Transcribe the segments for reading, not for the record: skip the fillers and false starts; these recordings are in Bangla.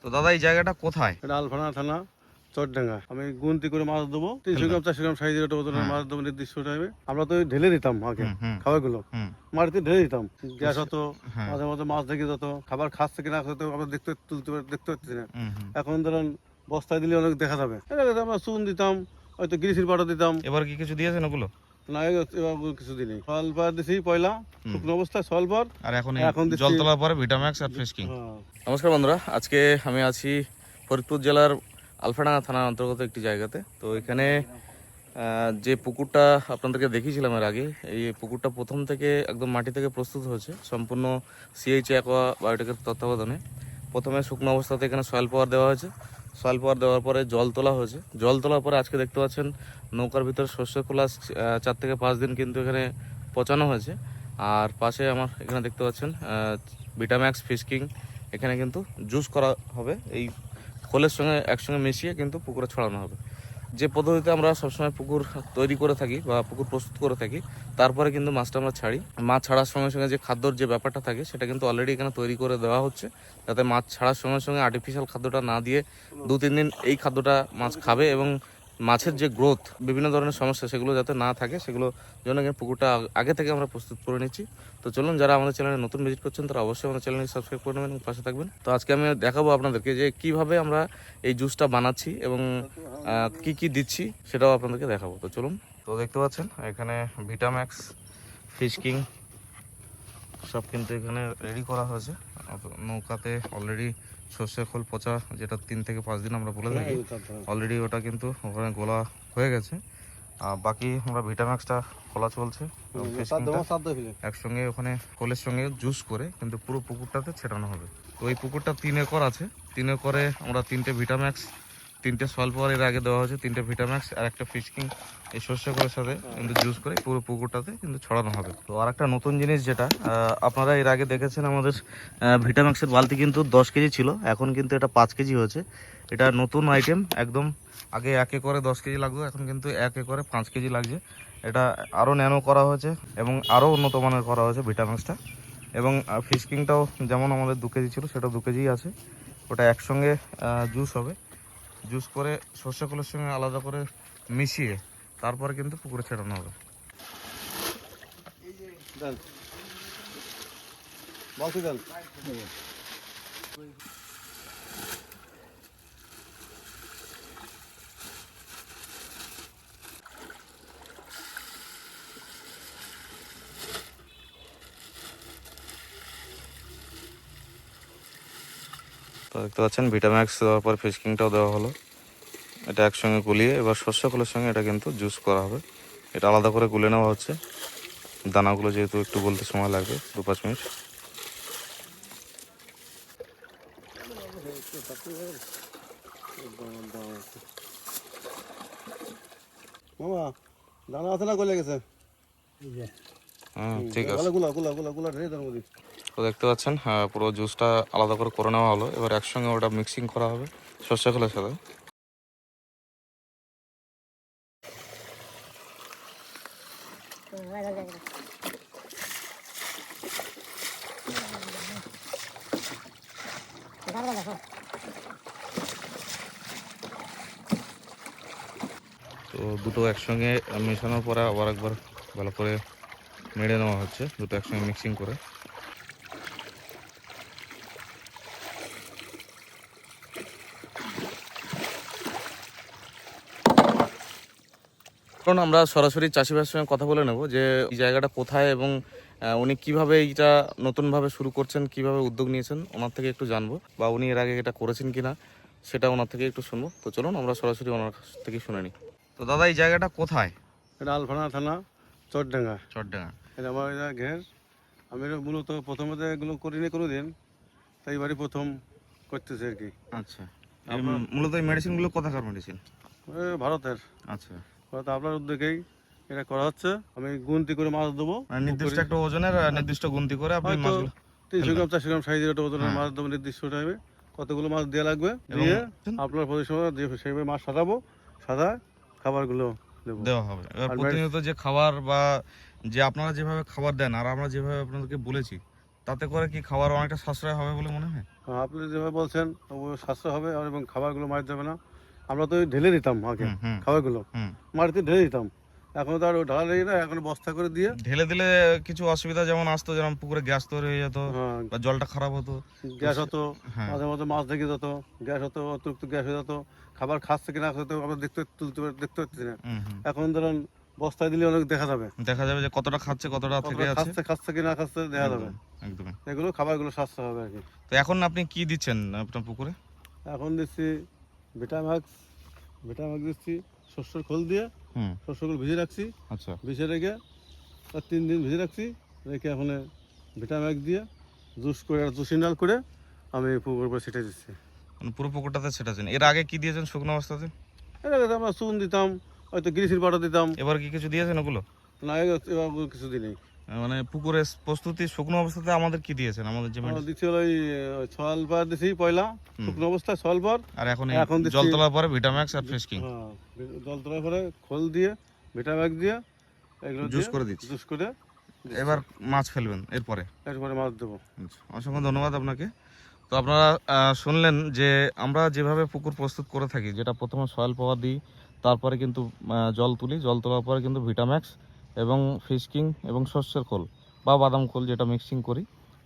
তো দাদা এই জায়গাটা কোথায়? এটা আলফানা থানা, চরডাঙ্গা। আমি গুনতি করে মাছ দেবো, 300 গ্রাম 400 গ্রাম সাইজের একটা ওজনের মাছ দেবো নির্দিষ্ট টাইমে। আমরা তো ঢেলে দিতাম আগে খাবারগুলো, মাটিতে ঢেলে দিতাম। গ্যাস হতো, মাঝে মাঝে মাছ দেখে যেত, খাবার খাচ্ছে কিনা হতো আমরা দেখতে পাচ্ছি না। এখন ধরেন বস্তায় দিলে অনেক দেখা যাবে। আমরা চুন দিতাম, হয়তো গ্রিসির পাউডার দিতাম। এবার কি কিছু দিয়েছেন ওগুলো? না, এবার কিছু দিনই সলবার দিছি পয়লা শুকনো অবস্থায় সলবার, আর এখন জল তোলার পরে ভিটাম্যাক্স আর ফিশকিং। নমস্কার বন্ধুরা, আজকে আমি আছি ফরিদপুর জেলার আলফাডাঙ্গা থানার অন্তর্গত একটি জায়গাতে। তো এখানে যে পুকুরটা আপনাদেরকে দেখিয়েছিলাম এর আগে, এই পুকুরটা প্রথম থেকে একদম মাটি থেকে প্রস্তুত হয়েছে সম্পূর্ণ সিএইচ অ্যাকোয়া বায়োটেকের তত্ত্বাবধানে। প্রথমে শুকনো অবস্থাতে এখানে সয়েল পাওয়ার দেওয়া হয়েছে, সয়েল পাওয়ার দেওয়ার পরে জল তোলা হয়েছে। জল তোলার পরে আজকে দেখতে পাচ্ছেন নৌকার ভিতরে শস্য খোলা 4 থেকে 5 দিন কিন্তু এখানে পচানো হয়েছে। আর পাশে আমার এখানে দেখতে পাচ্ছেন ভিটাম্যাক্স ফিশকিং, এখানে কিন্তু জুস করা হবে। এই খোলের সঙ্গে একসঙ্গে মিশিয়ে কিন্তু পুকুরে ছড়ানো হবে। যে পদ্ধতিতে আমরা সবসময় পুকুর তৈরি করে থাকি বা পুকুর প্রস্তুত করে থাকি, তারপরে কিন্তু মাছটা আমরা ছাড়ি। মাছ ছাড়ার সঙ্গে সঙ্গে যে খাদ্যর যে ব্যাপারটা থাকে সেটা কিন্তু অলরেডি এখানে তৈরি করে দেওয়া হচ্ছে, যাতে মাছ ছাড়ার সঙ্গে সঙ্গে আর্টিফিশিয়াল খাদ্যটা না দিয়ে 2-3 দিন এই খাদ্যটা মাছ খাবে এবং মাছের যে গ্রোথ, বিভিন্ন ধরনের সমস্যা সেগুলো যাতে না থাকে, সেগুলো জন্য পুকুরটা আগে থেকে আমরা প্রস্তুত করে নিচ্ছি। তো চলুন, যারা আমাদের চ্যানেলে নতুন ভিজিট করছেন তারা অবশ্যই আমাদের চ্যানেলকে সাবস্ক্রাইব করে নেবেন এবং পাশে থাকবেন। তো আজকে আমি দেখাবো আপনাদেরকে যে কিভাবে আমরা এই জুসটা বানাচ্ছি এবং কি কি দিচ্ছি সেটাও আপনাদেরকে দেখাবো। তো চলুন। তো দেখতে পাচ্ছেন এখানে ভিটাম্যাক্স ফিশকিং সব কিন্তু এখানে রেডি করা হয়েছে। নৌকাতে অলরেডি সর্ষে খোল পচা, যেটা 3 থেকে 5 দিন আমরা বলে থাকি, অলরেডি ওটা কিন্তু ওখানে গোলা হয়ে গেছে। বাকি আমরা ভিটাম্যাক্সটা খোলা চলছে, একসঙ্গে ওখানে খোলের সঙ্গে জুস করে কিন্তু পুরো পুকুরটাতে ছেটানো হবে। তো এই পুকুরটা 3 একর আছে, 3 একরে আমরা 3টে ভিটাম্যাক্স, 3টে সয়েল পাওয়ার এর আগে দেওয়া হয়েছে, 3টে ভিটাম্যাক্স আর একটা ফিশকিং এই শস্য খোলের সাথে কিন্তু জুস করে পুরো পুকুরটাতে কিন্তু ছড়ানো হবে। তো আর একটা নতুন জিনিস যেটা আপনারা এর আগে দেখেছেন, আমাদের ভিটাম্যাক্সের বালতি কিন্তু 10 কেজি ছিল, এখন কিন্তু এটা 5 কেজি হয়েছে। এটা নতুন আইটেম একদম। আগে 1 একরে 10 কেজি লাগতো, এখন কিন্তু 1 একরে 5 কেজি লাগছে। এটা আরও ন্যানো করা হয়েছে এবং আরও উন্নত মানের করা হয়েছে ভিটাম্যাক্সটা। এবং ফিশকিংটাও যেমন আমাদের 2 কেজি ছিল, সেটা 2 কেজিই আছে। ওটা একসঙ্গে জুস হবে, জুস করে সর্ষে খোলের সঙ্গে আলাদা করে মিশিয়ে তারপরে কিন্তু পুকুরে ছেড়ানো হবে। তো দেখতে পাচ্ছেন ভিটাম্যাক্স দেওয়ার পর ফিশকিংটাও দেওয়া হলো। এটা একসঙ্গে গুলিয়ে এবার সর্ষে খোলের সঙ্গে এটা কিন্তু জুস করা হবে। এটা আলাদা করে গুলে নেওয়া হচ্ছে, দানাগুলো যেহেতু একটু বলতে সময় লাগবে 2-5 মিনিট। দানা আছে না, গলে গেছে? ঠিক আছে। তো দেখতে পাচ্ছেন পুরো জুসটা আলাদা করে নেওয়া হলো। এবার একসঙ্গে ওটা মিক্সিং করা হবে সর্ষে খোলের সাথে। তো দুটো একসঙ্গে মেশানোর পরে আবার একবার ভালো করে নেড়ে নেওয়া হচ্ছে, দুটো একসঙ্গে মিক্সিং করে। কারণ আমরা সরাসরি চাষিভাইয়ের সঙ্গে কথা বলে নেব যে এই জায়গাটা কোথায় এবং উনি কিভাবে এইটা নতুনভাবে শুরু করছেন, কিভাবে উদ্যোগ নিয়েছেন, ওনার থেকে একটু জানবো, বা উনি এর আগে এটা করেছেন কিনা সেটা ওনার থেকে একটু শুনবো। তো চলুন আমরা সরাসরি ওনার কাছ থেকে শুনে নিই। তো দাদা এই জায়গাটা কোথায়? এটা আলফানা থানা, চরডাঙ্গা। চরডাঙ্গা। এটা আমার ঘের। আমি মূলত প্রথমে এগুলো করিনি কোনোদিন, তাই বাড়ি প্রথম করতেছে আর কি। আচ্ছা, মূলত এই মেডিসিনগুলো কোথাকার মেডিসিন? ভারতের। আচ্ছা, আপনার উদ্যোগেই এটা করা হচ্ছে। আমি গুনতি করে মাছ দেবো, নির্দিষ্ট একটা ওজনের নির্দিষ্ট গুনতি করে আপনি মাছগুলো 300 গ্রাম 400 গ্রাম সাইজের একটা ওজনের মাছ দেবো নির্দিষ্ট টাইমে। কতগুলো মাছ দেওয়া লাগবে, দিয়ে আপনার পরিশ্রম সেইভাবে মাছ সাজাবো, সাজায় খাবারগুলো দেওয়া হবে। এবার প্রতিনিয়ত যে খাবার বা যে আপনারা যেভাবে খাবার দেন আর আমরা যেভাবে আপনাদেরকে বলেছি তাতে করে কি খাবার অনেকটা সাশ্রয় হবে বলে মনে হয়? আপনি যেভাবে বলছেন সাশ্রয় হবে এবং খাবারগুলো মার যাবে না। আমরা তো ওই ঢেলে দিতাম আগে খাবারগুলো, মাটিতে ঢেলে দিতাম। এখন তো আর ঢালা নেই না, এখন বস্তা করে দিয়ে ঢেলে দিলে কিছু অসুবিধা যেমন আসতো, যেমন পুকুরে গ্যাস তৈরি হয়ে যেত বা জলটা খারাপ হতো, গ্যাস হতো, মাঝে মাঝে মাছ দেখে যেত, গ্যাস হতো, অতিরিক্ত গ্যাস হয়ে যেত, খাবার খাচ্ছে কিনা হতো আমরা দেখতে পাচ্ছি না। এখন ধরেন বস্তায় দিলে অনেক দেখা যাবে যে কতটা খাচ্ছে, কতটা থেকে আছে, খাচ্ছে কি না খাচ্ছে দেখা যাবে। একদম এগুলো খাবারগুলো সাশ্রয় হবে আর কি। তো এখন আপনি কি দিচ্ছেন আপনার পুকুরে? এখন দিচ্ছি ভিটাম্যাক্স দিচ্ছি শস্যের খোল দিয়ে। শস্যগুলো ভিজে রাখছি, আচ্ছা, ভিজে রেখে 3 দিন ভিজে রাখছি, রেখে এখন ভিটাম্যাক্স দিয়ে জুসিং ডাল করে আমি পুকুর উপরে ছিটে দিচ্ছি। মানে পুরো পুকুরটাতে ছেটাছেন। এর আগে কি দিয়েছেন শুকনো অবস্থাতে? এর আগে তো আমরা চুন দিতাম, হয়তো গ্রিসির পাউডার দিতাম। এবার কি কিছু দিয়েছেন ওগুলো? না, এবার কিছু দিই নেই। মানে পুকুরের প্রস্তুতি শুকনো অবস্থাতে আমাদের কি দিয়েছেন? আমাদের যে দিচ্ছি হলো ওই সয়াল পার দিছি পয়লা শুকনো অবস্থায় সয়াল পার, আর এখন জল তোলার পরে ভিটাম্যাক্স আর ফ্রেশ কিং। জল তোলার পরে খোল দিয়ে ভিটাম্যাক্স দিয়ে এগুলো জুস করে দিচ্ছি। জুস করে এবার মাছ ফেলবেন এরপরে মাছ দেবো। অসংখ্য ধন্যবাদ আপনাকে। তো আপনারা শুনলেন যে আমরা যেভাবে পুকুর প্রস্তুত করে থাকি, যেটা প্রথমে সয়েল পাওয়ার দিই, তারপরে কিন্তু জল তুলি, জল তোলার পরে কিন্তু ভিটাম্যাক্স এবং ফিশ কিং এবং সর্ষের খোল বা বাদাম খোল যেটা মিক্সিং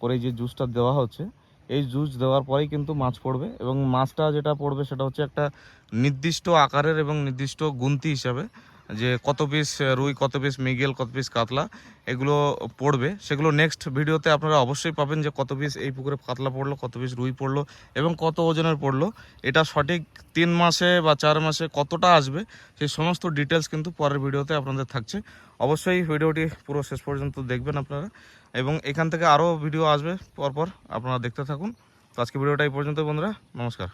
করে যে জুসটা দেওয়া হচ্ছে, এই জুস দেওয়ার পরেই কিন্তু মাছ পড়বে। এবং মাছটা যেটা পড়বে সেটা হচ্ছে একটা নির্দিষ্ট আকারের এবং নির্দিষ্ট গুনতি হিসাবে, যে কত পিস রুই, কত পিস মৃগেল, কত পিস কাতলা এগুলো পড়বে। সেগুলো নেক্সট ভিডিওতে আপনারা অবশ্যই পাবেন, যে কত পিস এই পুকুরে কাতলা পড়লো, কত পিস রুই পড়লো এবং কত ওজনের পড়লো। এটা সঠিক 3 মাসে বা 4 মাসে কতটা আসবে সেই সমস্ত ডিটেলস কিন্তু পরের ভিডিওতে আপনাদের থাকছে। অবশ্যই ভিডিওটি পুরো শেষ পর্যন্ত দেখবেন আপনারা, এবং এখান থেকে আরও ভিডিও আসবে পরপর, আপনারা দেখতে থাকুন। তো আজকে ভিডিওটা এই পর্যন্ত বন্ধুরা, নমস্কার।